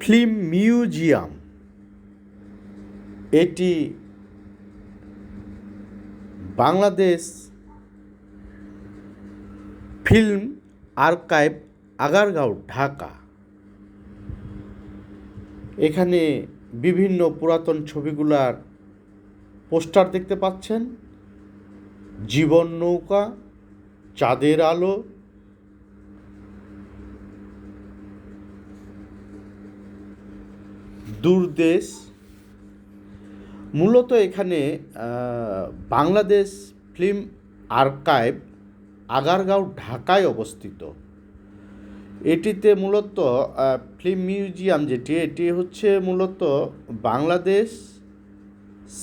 Film museum এটি Bangladesh film archive, Agargaon, Dhaka. এখানে বিভিন্ন পুরাতন ছবিগুলার পোস্টার দেখতে পাচ্ছেন। জীবন নৌকা, চাঁদের আলো, দূরদেশ। মূলত এখানে বাংলাদেশ ফিল্ম আর্কাইভ, আগারগাঁও, ঢাকায় অবস্থিত। এটিতে মূলত ফিল্ম মিউজিয়াম এটি হচ্ছে মূলত বাংলাদেশ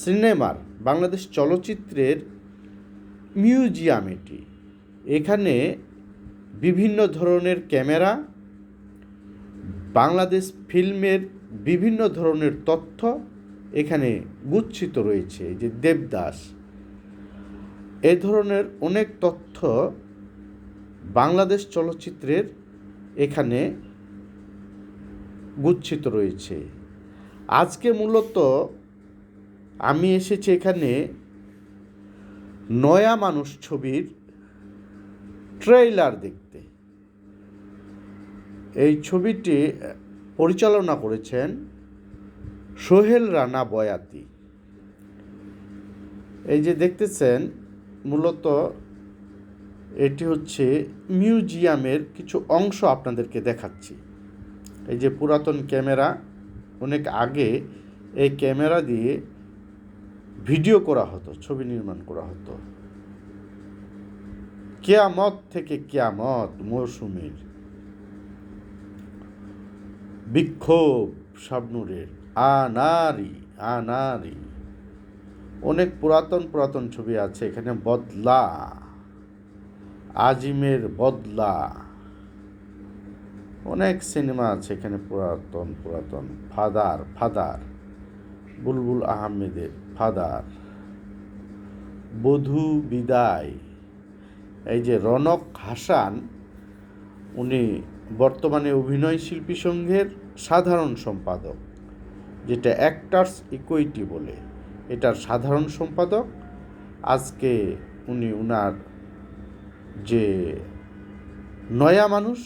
সিনেমার, বাংলাদেশ চলচ্চিত্রের মিউজিয়াম। এখানে বিভিন্ন ধরনের ক্যামেরা, বাংলাদেশ ফিল্মের বিভিন্ন ধরনের তথ্য এখানে গুচ্ছিত রয়েছে। এই যে দেবদাস, এ ধরনের অনেক তথ্য বাংলাদেশ চলচ্চিত্রের এখানে গুচ্ছিত রয়েছে। আজকে মূলত আমি এসেছি এখানে নয়া মানুষ ছবির ট্রেইলার দেখতে। এই ছবিটি পরিচালনা করেছেন সোহেল রানা বয়াতি। এই যে দেখতেছেন, মূলত এটি হচ্ছে মিউজিয়ামের কিছু অংশ আপনাদেরকে দেখাচ্ছি। এই যে পুরাতন ক্যামেরা, অনেক আগে এই ক্যামেরা দিয়ে ভিডিও করা হতো, ছবি নির্মাণ করা হতো। কিয়ামত থেকে কিয়ামত মৌসুমীর, বিক্ষোভ শাবনূরের, আনারি আনারি, অনেক পুরাতন ছবি আছে এখানে। বদলা, আজিমের বদলা, অনেক সিনেমা আছে এখানে পুরাতন। ফাদার, বুলবুল আহমেদের ফাদার, বধূ বিদায়। এই যে রনক হাসান, উনি বর্তমানে অভিনয় শিল্পী সংঘের সাধারণ সম্পাদক, যেটা অ্যাক্টার্স ইকুইটি বলে, এটার সাধারণ সম্পাদক। আজকে উনি উনার যে নয়া মানুষ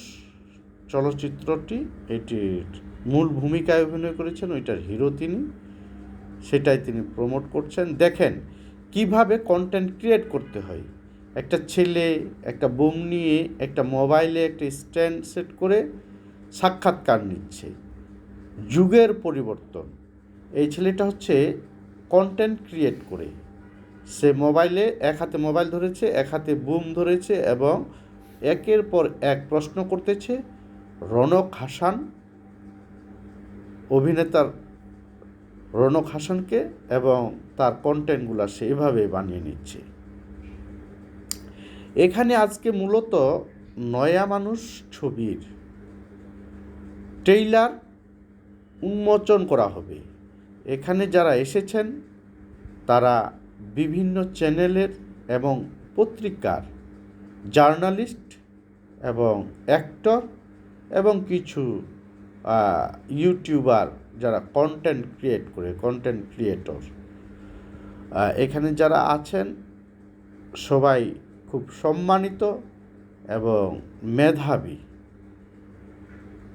চলচ্চিত্রটি, এটির মূল ভূমিকায় অভিনয় করেছেন, ওইটার হিরো তিনি, সেটাই তিনি প্রমোট করছেন। দেখেন কিভাবে কন্টেন্ট ক্রিয়েট করতে হয়। একটা ছেলে একটা বোম নিয়ে একটা মোবাইলে একটা স্ট্যান্ড সেট করে সাক্ষাৎকার নিচ্ছে। যুগের পরিবর্তন। এই ছেলেটা হচ্ছে কন্টেন্ট ক্রিয়েট করে, সে মোবাইলে এক হাতে মোবাইল ধরেছে, এক হাতে বুম ধরেছে এবং একের পর এক প্রশ্ন করতেছে রনক হাসান, অভিনেতার রনক হাসানকে, এবং তার কন্টেন্টগুলো সে এভাবে বানিয়ে নিচ্ছে। এখানে আজকে মূলত নয়া মানুষ ছবির ট্রেইলার উন্মোচন করা হবে। এখানে যারা এসেছেন তারা বিভিন্ন চ্যানেলের এবং পত্রিকার জার্নালিস্ট এবং অ্যাক্টর এবং কিছু ইউটিউবার যারা কন্টেন্ট ক্রিয়েট করে, কন্টেন্ট ক্রিয়েটর, এখানে যারা আছেন সবাই খুব সম্মানিত এবং মেধাবী।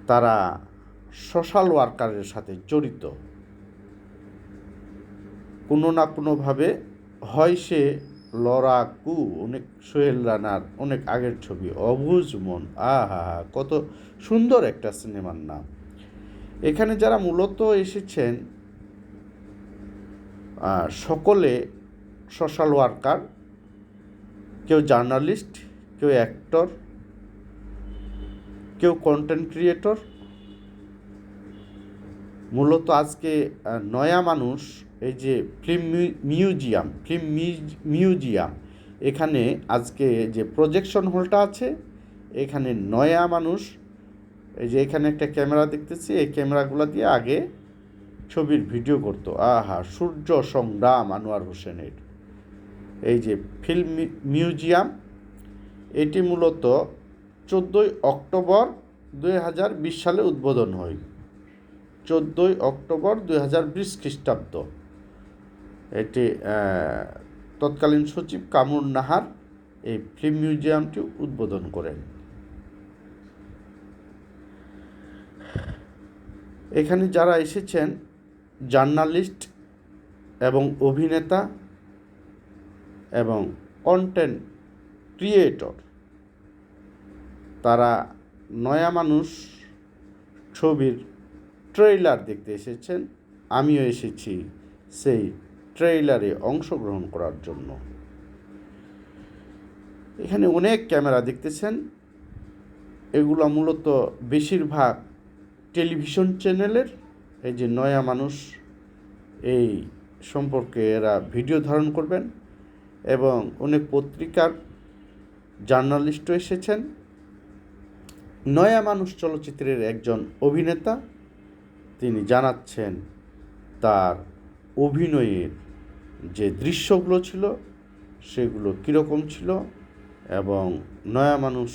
তারা সোশ্যাল ওয়ার্কারের সাথে জড়িত কোনো না কোনোভাবে। হয় সে লড়াকু, অনেক সোহেল রানার অনেক আগের ছবি, অবুঝ মন, আহা কত সুন্দর একটা সিনেমার নাম। এখানে যারা মূলত এসেছেন সকলে সোশ্যাল ওয়ার্কার, কেউ জার্নালিস্ট, কেউ অ্যাক্টর, কেউ কন্টেন্ট ক্রিয়েটর। মূলত আজকে নয়া মানুষ, এই যে ফিল্ম মিউজিয়াম, এখানে আজকে যে প্রজেকশন হলটা আছে, এখানে নয়া মানুষ, এই যে এখানে একটা ক্যামেরা দেখতেছি, এই ক্যামেরাগুলো দিয়ে আগে ছবির ভিডিও করতো। আহা, সূর্য সংগ্রাম আনোয়ার হোসেনের। এই যে ফিল্ম মিউজিয়াম, এটি মূলত 14 অক্টোবর 2020 সালে উদ্বোধন হয়। 14 অক্টোবর 2020 খ্রিস্টাব্দ। এটি তৎকালীন সচিব কামরুন নাহার এই ফিল্ম মিউজিয়ামটি উদ্বোধন করেন। এখানে যারা এসেছেন জার্নালিস্ট এবং অভিনেতা এবং কন্টেন্ট ক্রিয়েটর, তারা নয়া মানুষ ছবির ট্রেইলার দেখতে এসেছেন। আমিও এসেছি সেই ট্রেইলারে অংশগ্রহণ করার জন্য। এখানে অনেক ক্যামেরা দেখতেছেন, এগুলো মূলত বেশিরভাগ টেলিভিশন চ্যানেলের। এই যে নয়া মানুষ, এই সম্পর্কে এরা ভিডিও ধারণ করবেন এবং অনেক পত্রিকার জার্নালিস্টও এসেছেন। নয়া মানুষ চলচ্চিত্রের একজন অভিনেতা, তিনি জানাচ্ছেন তার অভিনয়ের যে দৃশ্যগুলো ছিল সেগুলো কীরকম ছিল এবং নয়া মানুষ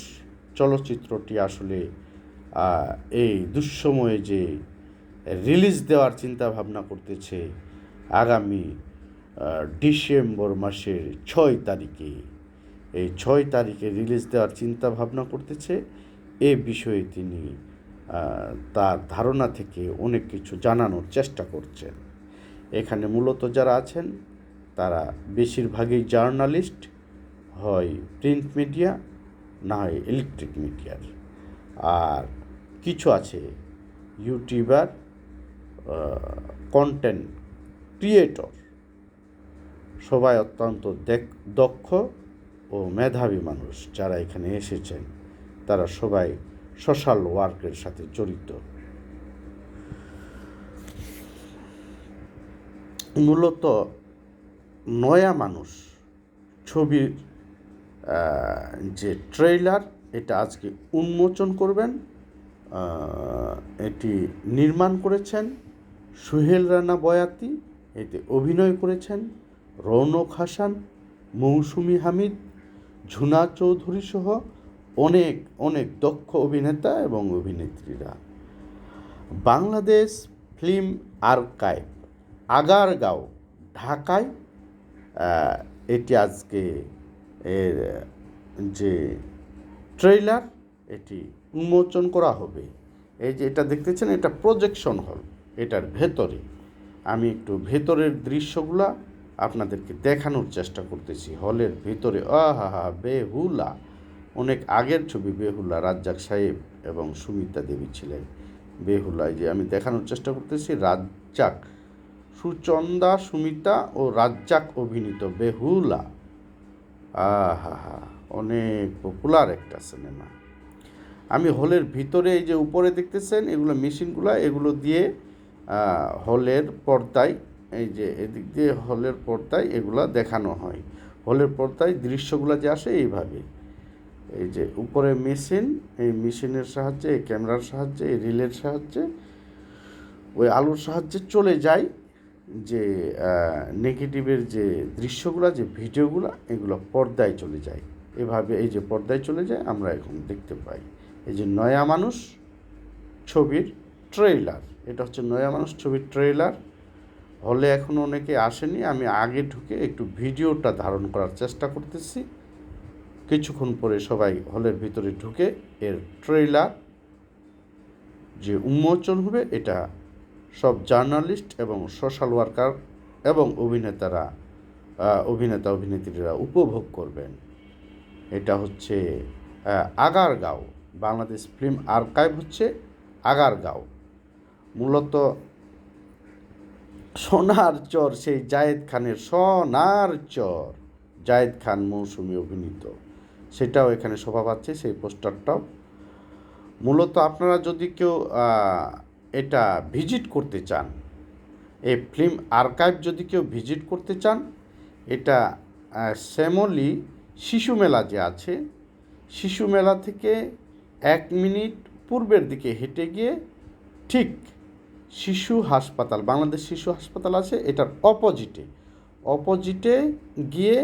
চলচ্চিত্রটি আসলে এই দুঃসময়ে যে রিলিজ দেওয়ার চিন্তা ভাবনা করতেছে আগামী ডিসেম্বর মাসের 6 তারিখে, এই 6 তারিখে রিলিজ দেওয়ার চিন্তা ভাবনা করতেছে। এ বিষয়ে তিনি তার ধারণা থেকে অনেক কিছু জানানোর চেষ্টা করছেন। এখানে মূলত যারা আছেন তারা বেশিরভাগই জার্নালিস্ট, হয় প্রিন্ট মিডিয়া না হয় ইলেকট্রিক মিডিয়ার, আর কিছু আছে ইউটিউবার, কন্টেন্ট ক্রিয়েটর। সবাই অত্যন্ত দক্ষ ও মেধাবী মানুষ যারা এখানে এসেছেন, তারা সবাই সোশ্যাল ওয়ার্কের সাথে জড়িত। মূলত নয়া মানুষ ছবির যে ট্রেইলার, এটা আজকে উন্মোচন করবেন। এটি নির্মাণ করেছেন সোহেল রানা বয়াতি, এতে অভিনয় করেছেন রৌনক হাসান, মৌসুমী হামিদ, ঝুনা চৌধুরী সহ অনেক অনেক দক্ষ অভিনেতা এবং অভিনেত্রীরা। বাংলাদেশ ফিল্ম আর্কাইভ, আগারগাঁও, ঢাকায় এটি আজকে এর যে ট্রেইলার এটি উন্মোচন করা হবে। এই যে এটা দেখতেছেন, এটা প্রজেকশন হল, এটার ভেতরে আমি একটু ভেতরের দৃশ্যগুলা আপনাদেরকে দেখানোর চেষ্টা করতেছি। হলের ভিতরে আহা বেহুলা, অনেক আগের ছবি বেহুলা, রাজ্জাক সাহেব এবং সুমিতা দেবী ছিলেন বেহুলায়। যে আমি দেখানোর চেষ্টা করতেছি রাজ্জাক, সুচন্দা, সুমিতা ও রাজ্জাক অভিনীত বেহুলা। অনেক পপুলার একটা সিনেমা। আমি হলের ভিতরে এই যে উপরে দেখতেছেন এগুলো মেশিনগুলো, এগুলো দিয়ে হলের পর্দায়, এই যে এদিক দিয়ে হলের পর্দায় এগুলো দেখানো হয়। হলের পর্দায় দৃশ্যগুলো যে আসে এইভাবে, এই যে উপরে মেশিন, এই মেশিনের সাহায্যে, এই ক্যামেরার সাহায্যে, এই রিলের সাহায্যে, ওই আলোর সাহায্যে চলে যায় যে নেগেটিভের যে দৃশ্যগুলো, যে ভিডিওগুলো, এগুলো পর্দায় চলে যায়। এভাবে এই যে পর্দায় চলে যায়, আমরা এখন দেখতে পাই। এই যে নয়া মানুষ ছবির ট্রেইলার, এটা হচ্ছে নয়া মানুষ ছবির ট্রেইলার। হলে এখনও অনেকে আসেনি, আমি আগে ঢুকে একটু ভিডিওটা ধারণ করার চেষ্টা করতেছি। কিছুক্ষণ পরে সবাই হলের ভিতরে ঢুকে এর ট্রেইলার যে উন্মোচন হবে, এটা সব জার্নালিস্ট এবং সোশ্যাল ওয়ার্কার এবং অভিনেতা অভিনেত্রীরা উপভোগ করবেন। এটা হচ্ছে আগারগাঁও, বাংলাদেশ ফিল্ম আর্কাইভ হচ্ছে আগারগাঁও। মূলত সোনার চর, সেই জায়েদ খানের সোনার চর, জায়েদ খান মৌসুমী অভিনীত, সেটাও এখানে শোভা পাচ্ছে, সেই পোস্টারটাও। মূলত আপনারা যদি কেউ এটা ভিজিট করতে চান, এই ফিল্ম আর্কাইভ যদি কেউ ভিজিট করতে চান, এটা শ্যামলী শিশু মেলা যে আছে, শিশু মেলা থেকে 1 মিনিট পূর্বের দিকে হেঁটে গিয়ে ঠিক শিশু হাসপাতাল, বাংলাদেশ শিশু হাসপাতাল আছে, এটার অপোজিটে গিয়ে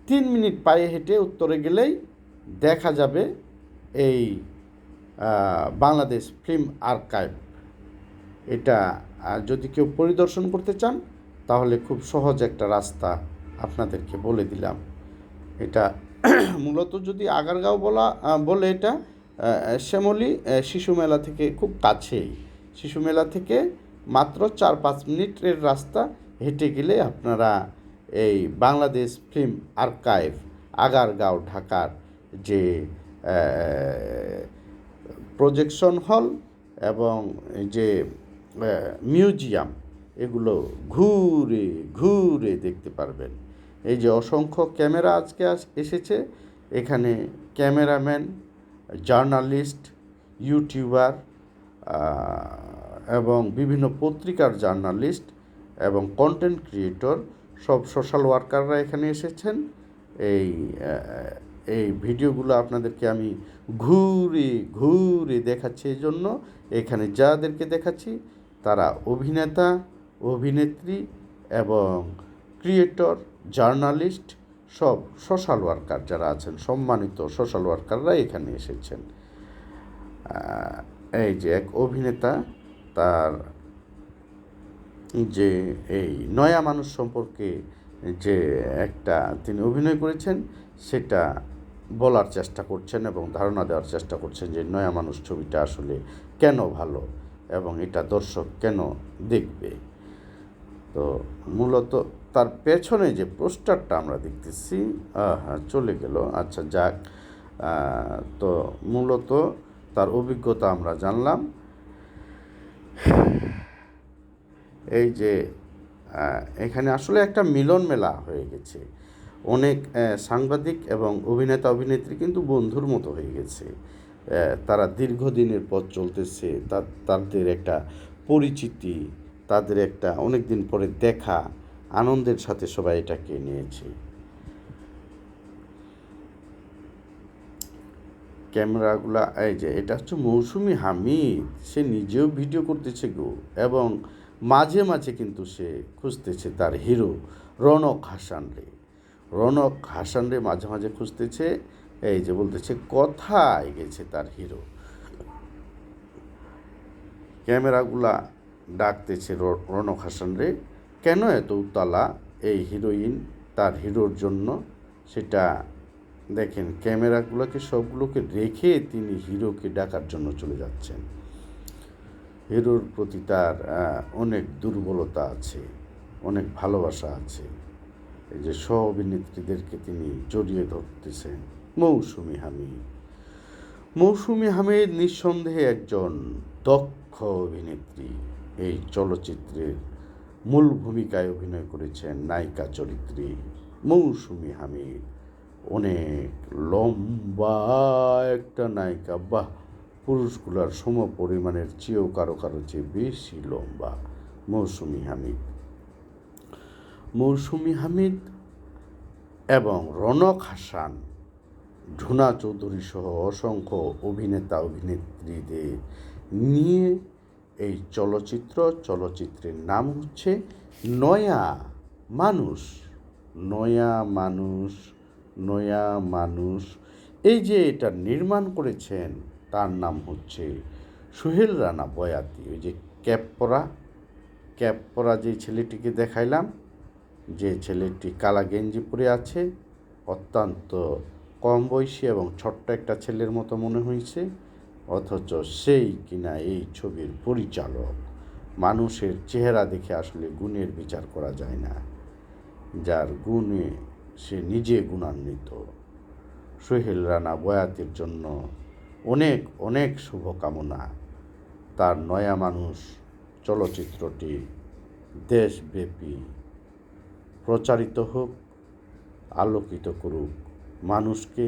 3 মিনিট পায়ে হেঁটে উত্তরে গেলেই দেখা যাবে এই বাংলাদেশ ফিল্ম আর্কাইভ। এটা যদি কেউ পরিদর্শন করতে চান তাহলে খুব সহজ একটা রাস্তা আপনাদেরকে বলে দিলাম। এটা মূলত যদি আগারগাঁও বলে এটা শ্যামলী শিশু মেলা থেকে খুব কাছেই। শিশু মেলা থেকে মাত্র 4-5 মিনিটের রাস্তা হেঁটে গেলে আপনারা এই বাংলাদেশ ফিল্ম আর্কাইভ আগারগাঁও ঢাকার যে প্রজেকশন হল এবং যে মিউজিয়াম এগুলো ঘুরে ঘুরে দেখতে পারবেন। এই যে অসংখ্য ক্যামেরা আজকে এসেছে এখানে, ক্যামেরাম্যান, জার্নালিস্ট, ইউটিউবার এবং বিভিন্ন পত্রিকার জার্নালিস্ট এবং কন্টেন্ট ক্রিয়েটর, সব সোশ্যাল ওয়ার্কাররা এখানে এসেছেন। এই ভিডিওগুলো আপনাদেরকে আমি ঘুরে ঘুরে দেখাচ্ছি। এই জন্য এখানে যাদেরকে দেখাচ্ছি তারা অভিনেতা, অভিনেত্রী এবং ক্রিয়েটর, জার্নালিস্ট, সব সোশ্যাল ওয়ার্কার যারা আছেন, সম্মানিত সোশ্যাল ওয়ার্কাররা এখানে এসেছেন। এই যে এক অভিনেতা তার যে এই নয়া মানুষ সম্পর্কে যে একটা তিনি অভিনয় করেছেন সেটা বলার চেষ্টা করছেন এবং ধারণা দেওয়ার চেষ্টা করছেন যে নয়া মানুষ ছবিটা আসলে কেন ভালো এবং এটা দর্শক কেন দেখবে। তো মূলত তার পেছনে যে পোস্টারটা আমরা দেখতেছি, চলে গেল, আচ্ছা যাক। তো মূলত তার অভিজ্ঞতা আমরা জানলাম। এই যে এখানে আসলে একটা মিলন মেলা হয়ে গেছে। অনেক সাংবাদিক এবং অভিনেতা অভিনেত্রী কিন্তু বন্ধুর মতো হয়ে গেছে। তারা দীর্ঘদিনের পথ চলতেছে, তাদের একটা পরিচিতি, তাদের একটা অনেক দিন পরে দেখা, আনন্দের সাথে সবাই এটাকে নিয়েছে। ক্যামেরাগুলা এই যে এটা হচ্ছে মৌসুমি হামিদ, সে নিজেও ভিডিও করতেছে গো, এবং মাঝে মাঝে কিন্তু সে খুঁজতেছে তার হিরো রনক হাসান রে মাঝে মাঝে খুঁজতেছে। এই যে বলতেছে কোথায় গেছে তার হিরো। ক্যামেরাগুলা ডাকতেছে রনক হাসান রে, কেন এত উতলা এই হিরোইন তার হিরোর জন্য, সেটা দেখেন। ক্যামেরাগুলোকে সবগুলোকে রেখে তিনি হিরোকে ডাকার জন্য চলে যাচ্ছেন। হিরোর প্রতি তার অনেক দুর্বলতা আছে, অনেক ভালোবাসা আছে। এই যে সহ অভিনেত্রীদেরকে তিনি জড়িয়ে ধরতেছেন। মৌসুমি হামিদ নিঃসন্দেহে একজন দক্ষ অভিনেত্রী। এই চলচ্চিত্রের মূল ভূমিকায় অভিনয় করেছেন নায়িকা চরিত্রে মৌসুমি হামিদ। অনেক লম্বা একটা নায়িকা, বাহ, পুরুষগুলার সম পরিমাণের চেয়েও কারো চেয়ে বেশি লম্বা মৌসুমি হামিদ এবং রনক হাসান, ঝুনা চৌধুরী সহ অসংখ্য অভিনেতা অভিনেত্রীদের নিয়ে এই চলচ্চিত্রের নাম হচ্ছে নয়া মানুষ। এই যে এটা নির্মাণ করেছেন তার নাম হচ্ছে সোহেল রানা বয়াতি। ওই যে ক্যাপ পরা যে ছেলেটিকে দেখাইলাম, যে ছেলেটি কালা গেঞ্জি পরে আছে, অত্যন্ত কম বয়সী এবং ছোট্ট একটা ছেলের মতো মনে হয়েছে, অথচ সেই কিনা এই ছবির পরিচালক। মানুষের চেহারা দেখে আসলে গুণের বিচার করা যায় না, যার গুণে সে নিজে গুণান্বিত। সোহেল রানা বয়াতির জন্য অনেক অনেক শুভকামনা। তার নয়া মানুষ চলচ্চিত্রটি দেশব্যাপী প্রচারিত হোক, আলোকিত করুক মানুষকে।